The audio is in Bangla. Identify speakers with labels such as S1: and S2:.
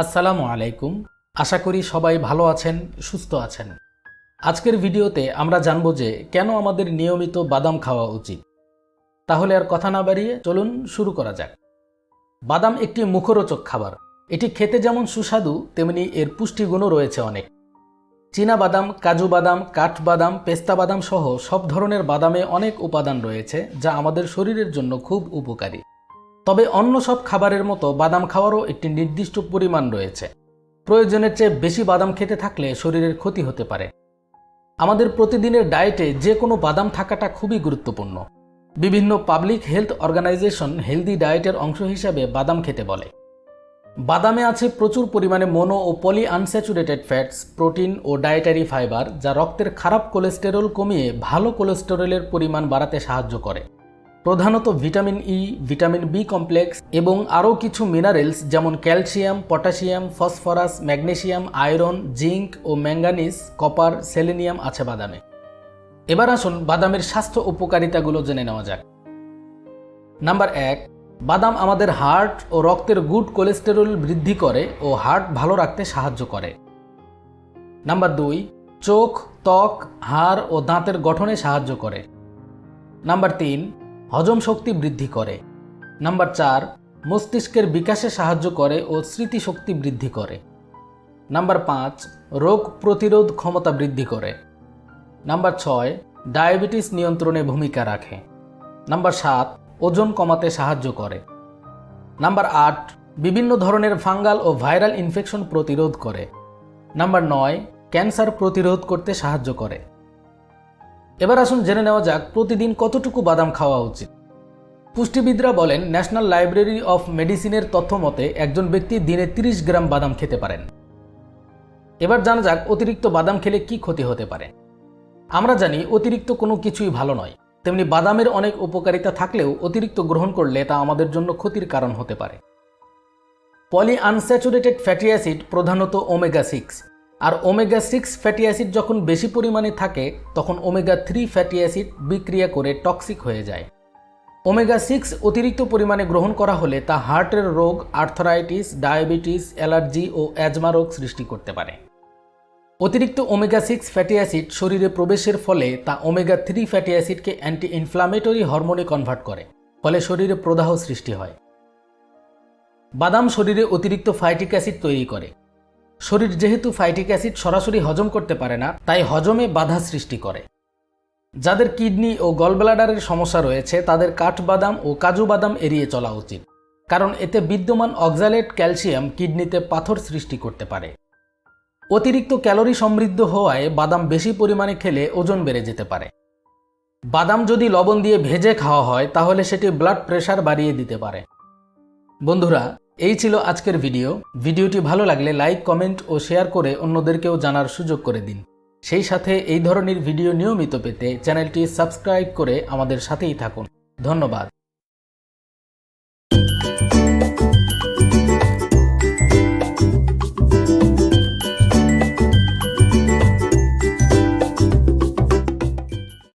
S1: আসসালামু আলাইকুম। আশা করি সবাই ভালো আছেন, সুস্থ আছেন। আজকের ভিডিওতে আমরা জানব যে কেন আমাদের নিয়মিত বাদাম খাওয়া উচিত। তাহলে আর কথা না বাড়িয়ে চলুন শুরু করা যাক। বাদাম একটি মুখরোচক খাবার। এটি খেতে যেমন সুস্বাদু, তেমনি এর পুষ্টিগুণও রয়েছে অনেক। চীনা বাদাম, কাজু বাদাম, কাঠবাদাম, পেস্তা বাদাম সহ সব ধরনের বাদামে অনেক উপাদান রয়েছে যা আমাদের শরীরের জন্য খুব উপকারী। তবে অন্য সব খাবারের মতো বাদাম খাওয়ারও একটি নির্দিষ্ট পরিমাণ রয়েছে। প্রয়োজনের চেয়ে বেশি বাদাম খেতে থাকলে শরীরের ক্ষতি হতে পারে। আমাদের প্রতিদিনের ডায়েটে যে কোনো বাদাম থাকাটা খুবই গুরুত্বপূর্ণ। বিভিন্ন পাবলিক হেলথ অর্গানাইজেশন হেলদি ডায়েটের অংশ হিসাবে বাদাম খেতে বলে। বাদামে আছে প্রচুর পরিমাণে মোনো ও পলি আনস্যাচুরেটেড ফ্যাটস, প্রোটিন ও ডায়েটারি ফাইবার, যা রক্তের খারাপ কোলেস্টেরল কমিয়ে ভালো কোলেস্টেরলের পরিমাণ বাড়াতে সাহায্য করে। প্রধানত vitamin E, vitamin B complex এবং আরও কিছু মিনারেলস যেমন calcium, potassium, phosphorus, magnesium, iron, zinc ও ম্যাঙ্গানিজ, কপার, সেলেনিয়াম আছে বাদামে। এবার আসুন বাদামের স্বাস্থ্য উপকারিতাগুলো জেনে নেওয়া যাক। নাম্বার 1, বাদাম আমাদের হার্ট ও রক্তের গুড কোলেস্টেরল বৃদ্ধি করে ও হার্ট ভালো রাখতে সাহায্য করে। নাম্বার 2, চোখ, ত্বক, হাড় ও দাঁতের গঠনে সাহায্য করে। নাম্বার 3, হজম শক্তি বৃদ্ধি করে। নাম্বার 4, মস্তিষ্কের বিকাশে সাহায্য করে ও স্মৃতিশক্তি বৃদ্ধি করে। নাম্বার 5, রোগ প্রতিরোধ ক্ষমতা বৃদ্ধি করে। নাম্বার 6, ডায়াবেটিস নিয়ন্ত্রণে ভূমিকা রাখে। নাম্বার 7, ওজন কমাতে সাহায্য করে। নাম্বার 8, বিভিন্ন ধরনের ফাঙ্গাল ও ভাইরাল ইনফেকশন প্রতিরোধ করে। নাম্বার 9, ক্যান্সার প্রতিরোধ করতে সাহায্য করে। এবার আসুন জেনে নেওয়া যাক প্রতিদিন কতটুকু বাদাম খাওয়া উচিত। পুষ্টিবিদরা বলেন, ন্যাশনাল লাইব্রেরি অফ মেডিসিনের তথ্য মতে একজন ব্যক্তি দিনে 30 গ্রাম বাদাম খেতে পারেন। এবার জানা যাক অতিরিক্ত বাদাম খেলে কি ক্ষতি হতে পারে। আমরা জানি অতিরিক্ত কোনো কিছুই ভালো নয়, তেমনি বাদামের অনেক উপকারিতা থাকলেও অতিরিক্ত গ্রহণ করলে তা আমাদের জন্য ক্ষতির কারণ হতে পারে। পলি আনস্যাচুরেটেড ফ্যাটি অ্যাসিড প্রধানত ওমেগা 6, আর ওমেগা 6 ফ্যাটি অ্যাসিড যখন বেশি পরিমাণে থাকে তখন ওমেগা 3 ফ্যাটি অ্যাসিড বিক্রিয়া করে টক্সিক হয়ে যায়। ওমেগা 6 অতিরিক্ত পরিমাণে গ্রহণ করা হলে তা হার্টের রোগ, আর্থ্রাইটিস, ডায়াবেটিস, অ্যালার্জি ও অ্যাজমা রোগ সৃষ্টি করতে পারে। অতিরিক্ত ওমেগা 6 ফ্যাটি অ্যাসিড শরীরে প্রবেশের ফলে তা ওমেগা 3 ফ্যাটি অ্যাসিডকে অ্যান্টি ইনফ্লামেটরি হরমোনে কনভার্ট করে, ফলে শরীরে প্রদাহ সৃষ্টি হয়। বাদাম শরীরে অতিরিক্ত ফাইটিক অ্যাসিড তৈরি করে। শরীর যেহেতু ফাইটিক অ্যাসিড সরাসরি হজম করতে পারে না, তাই হজমে বাধা সৃষ্টি করে। যাদের কিডনি ও গলব্লাডারের সমস্যা রয়েছে তাদের কাঠবাদাম ও কাজু বাদাম এড়িয়ে চলা উচিত, কারণ এতে বিদ্যমান অক্সালেট ক্যালসিয়াম কিডনিতে পাথর সৃষ্টি করতে পারে। অতিরিক্ত ক্যালোরি সমৃদ্ধ হওয়ায় বাদাম বেশি পরিমাণে খেলে ওজন বেড়ে যেতে পারে। বাদাম যদি লবণ দিয়ে ভেজে খাওয়া হয় তাহলে সেটি ব্লাড প্রেশার বাড়িয়ে দিতে পারে। বন্ধুরা, এই ছিল আজকের ভিডিওটি ভালো লাগলে লাইক, কমেন্ট ও শেয়ার করে অন্যদেরকেও জানার সুযোগ করে দিন। সেই সাথে এই ধরনের ভিডিও নিয়মিত পেতে চ্যানেলটি সাবস্ক্রাইব করে আমাদের সাথেই থাকুন। ধন্যবাদ।